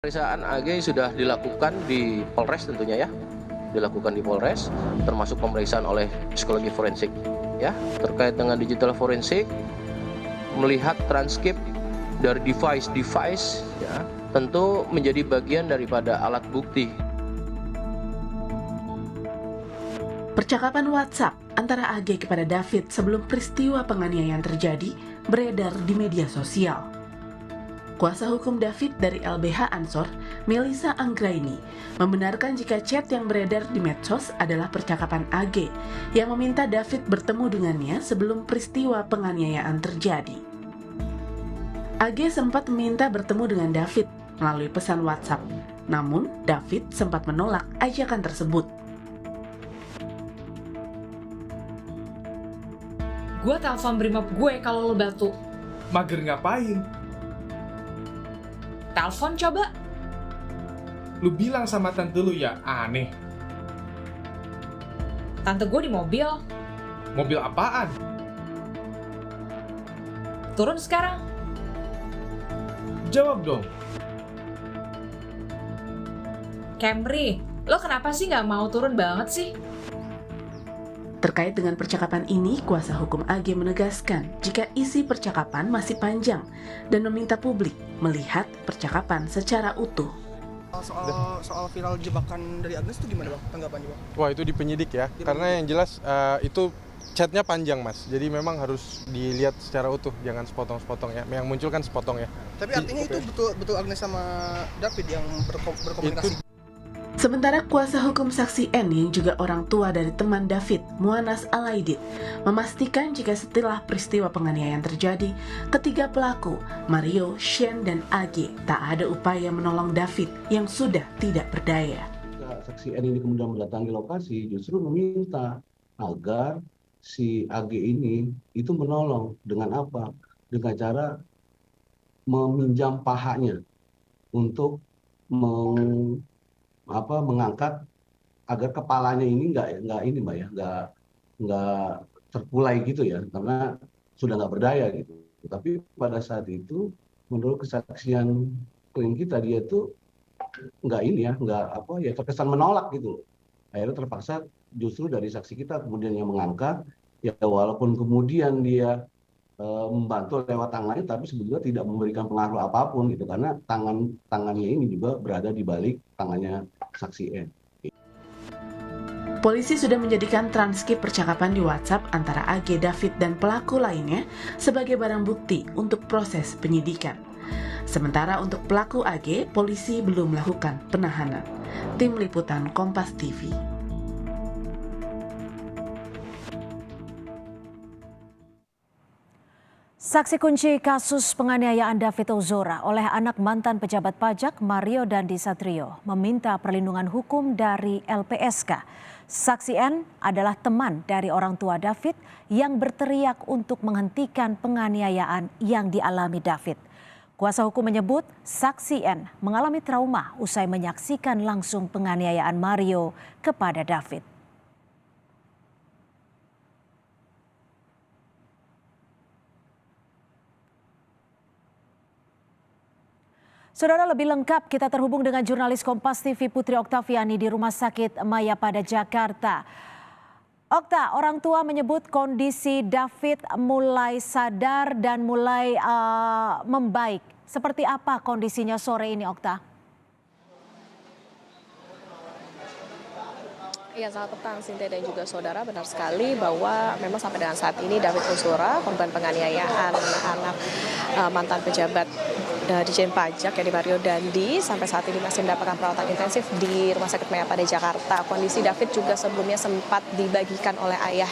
Pemeriksaan AG sudah dilakukan di Polres tentunya ya, dilakukan di Polres, termasuk pemeriksaan oleh psikologi forensik ya, terkait dengan digital forensik, melihat transkrip dari device ya, tentu menjadi bagian daripada alat bukti. Percakapan WhatsApp antara AG kepada David sebelum peristiwa penganiayaan terjadi beredar di media sosial. Kuasa hukum David dari LBH Ansor, Melissa Anggraini, membenarkan jika chat yang beredar di medsos adalah percakapan AG yang meminta David bertemu dengannya sebelum peristiwa penganiayaan terjadi. AG sempat meminta bertemu dengan David melalui pesan WhatsApp, namun David sempat menolak ajakan tersebut. Gue telepon brimob gue kalau lo batu. Mager ngapain? Telepon coba. Lu bilang sama tante lu ya, aneh. Tante gue di mobil. Mobil apaan? Turun sekarang. Jawab dong. Camry, lo kenapa sih nggak mau turun banget sih? Terkait dengan percakapan ini, kuasa hukum AG menegaskan jika isi percakapan masih panjang dan meminta publik melihat percakapan secara utuh. Soal viral jebakan dari Agnes itu gimana Bang? Tanggapannya Bang? Wah itu di penyidik ya, karena yang jelas itu chatnya panjang Mas, jadi memang harus dilihat secara utuh, jangan sepotong-sepotong ya, yang muncul kan sepotong ya. Tapi artinya itu betul Agnes sama David yang berkomunikasi? Sementara kuasa hukum saksi N yang juga orang tua dari teman David, Muanas Alaidit, memastikan jika setelah peristiwa penganiayaan terjadi, ketiga pelaku, Mario, Shen, dan AG, tak ada upaya menolong David yang sudah tidak berdaya. Saksi N ini kemudian mendatangi lokasi justru meminta agar si AG ini itu menolong dengan apa? Dengan cara meminjam pahanya untuk mengangkat agar kepalanya ini nggak terkulai gitu ya, karena sudah nggak berdaya gitu. Tapi pada saat itu menurut kesaksian klien kita, dia tuh nggak terkesan menolak gitu. Akhirnya terpaksa justru dari saksi kita kemudian yang mengangkat, ya walaupun kemudian dia membantu lewat tangannya, tapi sebetulnya tidak memberikan pengaruh apapun gitu, karena tangannya ini juga berada di balik tangannya saksi N. Polisi sudah menjadikan transkrip percakapan di WhatsApp antara AG, David, dan pelaku lainnya sebagai barang bukti untuk proses penyidikan. Sementara untuk pelaku AG, polisi belum melakukan penahanan. Tim Liputan Kompas TV. Saksi kunci kasus penganiayaan David Ozora oleh anak mantan pejabat pajak Mario Dandi Satrio meminta perlindungan hukum dari LPSK. Saksi N adalah teman dari orang tua David yang berteriak untuk menghentikan penganiayaan yang dialami David. Kuasa hukum menyebut saksi N mengalami trauma usai menyaksikan langsung penganiayaan Mario kepada David. Saudara, lebih lengkap kita terhubung dengan jurnalis Kompas TV Putri Oktaviani di Rumah Sakit Mayapada, Jakarta. Okta, orang tua menyebut kondisi David mulai sadar dan mulai membaik. Seperti apa kondisinya sore ini, Okta? Ya, selamat petang Sinta dan juga saudara, benar sekali bahwa memang sampai dengan saat ini David Ozora, korban penganiayaan anak mantan pejabat Dijen Pajak ya di Mario Dandi, sampai saat ini masih mendapatkan perawatan intensif di Rumah Sakit Mayapada, Jakarta. Kondisi David juga sebelumnya sempat dibagikan oleh ayah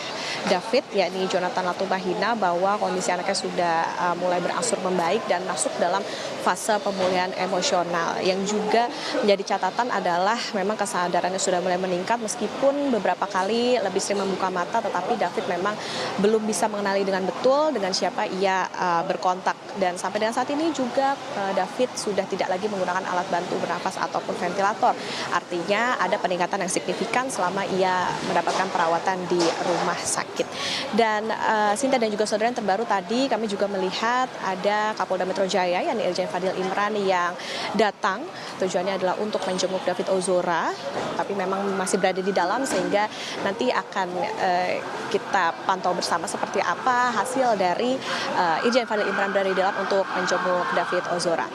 David, yakni Jonathan Latumahina, bahwa kondisi anaknya sudah mulai berangsur membaik dan masuk dalam fase pemulihan emosional. Yang juga menjadi catatan adalah memang kesadarannya sudah mulai meningkat, meskipun beberapa kali lebih sering membuka mata, tetapi David memang belum bisa mengenali dengan betul dengan siapa ia berkontak. Dan sampai dengan saat ini juga David sudah tidak lagi menggunakan alat bantu bernafas ataupun ventilator. Artinya ada peningkatan yang signifikan selama ia mendapatkan perawatan di rumah sakit. Dan Sinta dan juga saudara yang terbaru tadi kami juga melihat ada Kapolda Metro Jaya yakni Irjen Fadil Imran yang datang. Tujuannya adalah untuk menjenguk David Ozora, tapi memang masih berada di dalam sehingga nanti akan kita pantau bersama seperti apa hasil dari Irjen Fadil Imran berada di dalam untuk menjenguk David Ozora.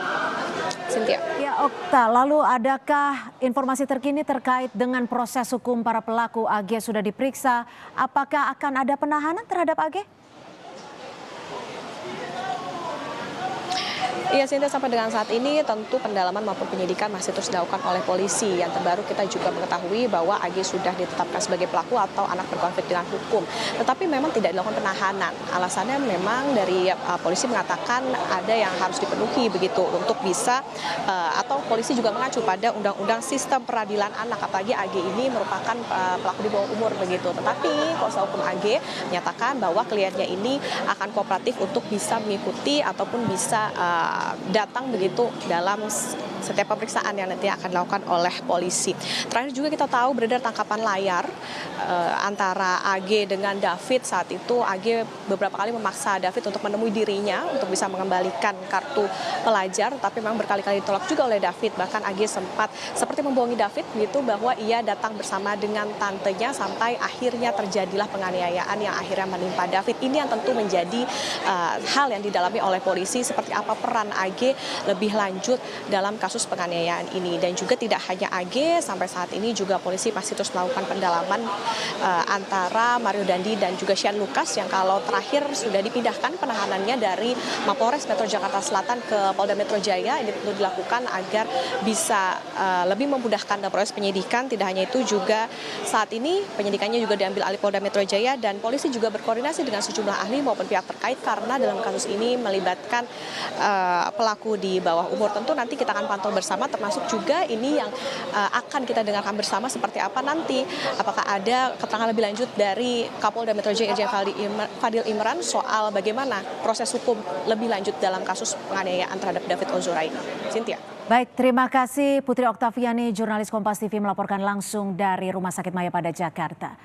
Cynthia. Ya Okta, lalu adakah informasi terkini terkait dengan proses hukum para pelaku? AG sudah diperiksa, apakah akan ada penahanan terhadap AG? Iya, Sinta, sampai dengan saat ini tentu pendalaman maupun penyidikan masih terus dilakukan oleh polisi. Yang terbaru kita juga mengetahui bahwa AG sudah ditetapkan sebagai pelaku atau anak berkonflik dengan hukum. Tetapi memang tidak dilakukan penahanan. Alasannya memang dari polisi mengatakan ada yang harus dipenuhi begitu untuk bisa atau polisi juga mengacu pada Undang-Undang Sistem Peradilan Anak. Apalagi AG ini merupakan pelaku di bawah umur begitu. Tetapi kuasa hukum AG menyatakan bahwa kliennya ini akan kooperatif untuk bisa mengikuti ataupun bisa datang begitu dalam setiap pemeriksaan yang nanti akan dilakukan oleh polisi. Terakhir juga kita tahu beredar tangkapan layar antara AG dengan David. Saat itu AG beberapa kali memaksa David untuk menemui dirinya untuk bisa mengembalikan kartu pelajar, tapi memang berkali-kali ditolak juga oleh David. Bahkan AG sempat seperti membohongi David gitu bahwa ia datang bersama dengan tantenya sampai akhirnya terjadilah penganiayaan yang akhirnya menimpa David. Ini yang tentu menjadi hal yang didalami oleh polisi seperti apa peran AG lebih lanjut dalam kasus penganiayaan ini. Dan juga tidak hanya AG, sampai saat ini juga polisi masih terus melakukan pendalaman antara Mario Dandi dan juga Shane Lucas yang kalau terakhir sudah dipindahkan penahanannya dari Mapolres Metro Jakarta Selatan ke Polda Metro Jaya. Ini perlu dilakukan agar bisa lebih memudahkan dalam proses penyidikan. Tidak hanya itu, juga saat ini penyidikannya juga diambil alih Polda Metro Jaya dan polisi juga berkoordinasi dengan sejumlah ahli maupun pihak terkait karena dalam kasus ini melibatkan pelaku di bawah umur. Tentu nanti kita akan pantau bersama, termasuk juga ini yang akan kita dengarkan bersama seperti apa nanti, apakah ada keterangan lebih lanjut dari Kapolda Metro Jaya Irjen Fadil Imran soal bagaimana proses hukum lebih lanjut dalam kasus penganiayaan terhadap David Ozora ini. Cynthia. Baik, terima kasih Putri Oktaviani, jurnalis Kompas TV melaporkan langsung dari Rumah Sakit Mayapada, Jakarta.